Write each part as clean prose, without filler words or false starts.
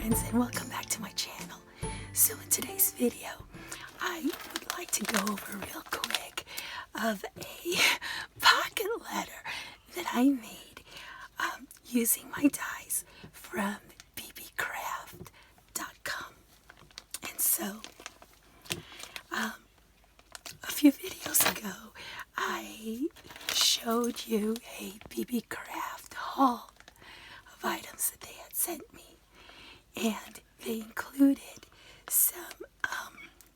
friends, and welcome back to my channel. So in today's video, I would like to go over real quick of a pocket letter that I made using my dies from BEEBEECRAFT.com. And so, a few videos ago, I showed you a BEEBEECRAFT haul of items that they had sent me, and they included some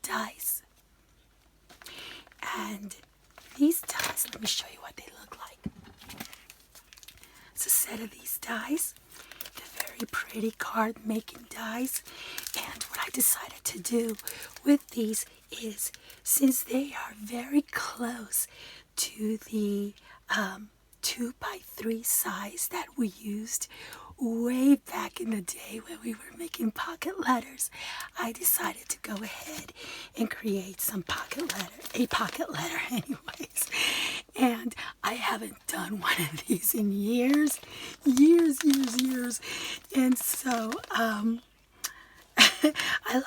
dies. And these dies, let me show you what they look like. It's a set of these dies. They're very pretty card making dies, and what I decided to do with these is, since they are very close to the 2x3 size that we used way back in the day when we were making pocket letters, I decided to go ahead and create a pocket letter anyways. And I haven't done one of these in years. And so I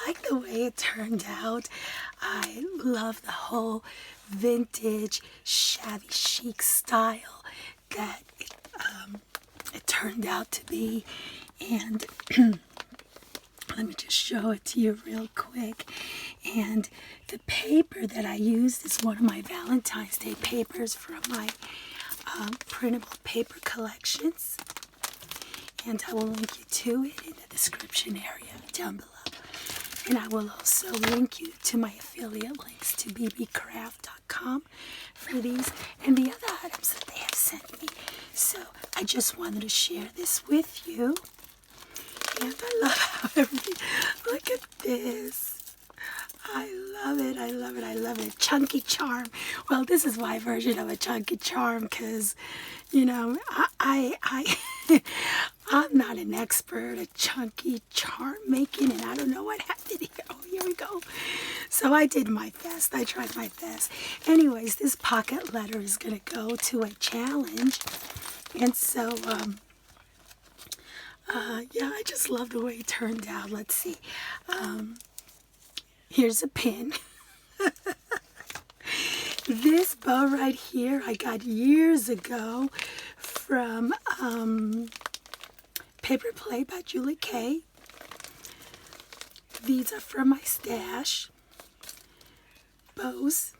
like the way it turned out. I love the whole vintage shabby chic style that it turned out to be. And let me just show it to you real quick. And the paper that I used is one of my Valentine's Day papers from my printable paper collections. And I will link you to it in the description area down below. And I will also link you to my affiliate links to BEEBEECRAFT.com for these and the other items that they have sent me. So I just wanted to share this with you. And I love how everything, look at this. I love it. Chunky charm. Well, this is my version of a chunky charm because, you know, I'm not an expert at chunky charm making, and I don't know what happened here. Oh, here we go. So I did my best. I tried my best. Anyways, this pocket letter is going to go to a challenge. And so, yeah, I just love the way it turned out. Let's see. Here's a pin. This bow right here I got years ago from Paper Play by Julie Kay. These are from my stash. Bows.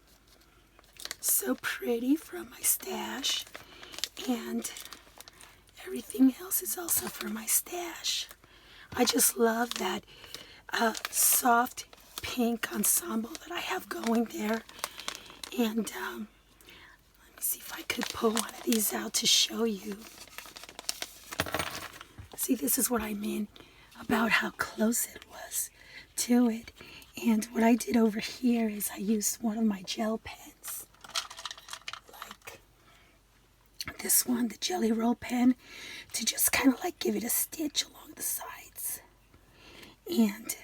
So pretty, from my stash. And everything else is also from my stash. I just love that soft pink ensemble that I have going there. And let me see if I could pull one of these out to show you. See, this is what I mean about how close it was to it. And what I did over here is I used one of my gel pens, like this one, the Jelly Roll pen, to just kind of like give it a stitch along the sides. And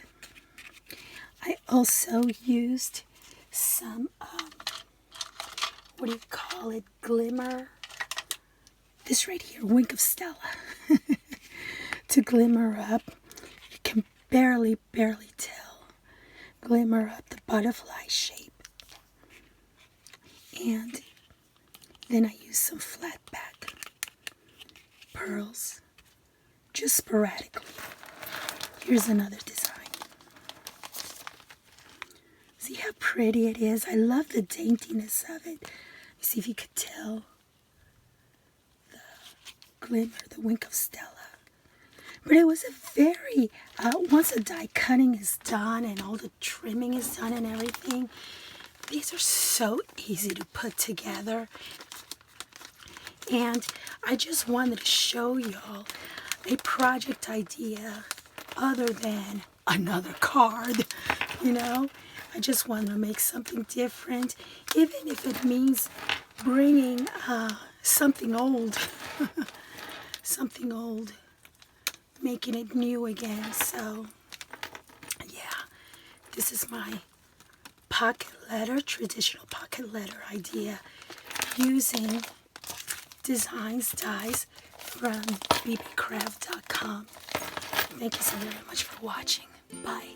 I also used some, what do you call it, glimmer, this right here, Wink of Stella, to glimmer up. You can barely tell, glimmer up the butterfly shape. And then I used some flat back pearls, just sporadically. Here's another design. See how pretty it is? I love the daintiness of it. You see if you could tell the glimmer, the Wink of Stella. But it was a very, once the die cutting is done and all the trimming is done and everything, these are so easy to put together. And I just wanted to show y'all a project idea other than another card, you know. I just wanted to make something different, even if it means bringing something old, making it new again. So, yeah, this is my pocket letter, traditional pocket letter idea, using designs dies from BEEBEECRAFT.com. Thank you so very much for watching. Bye.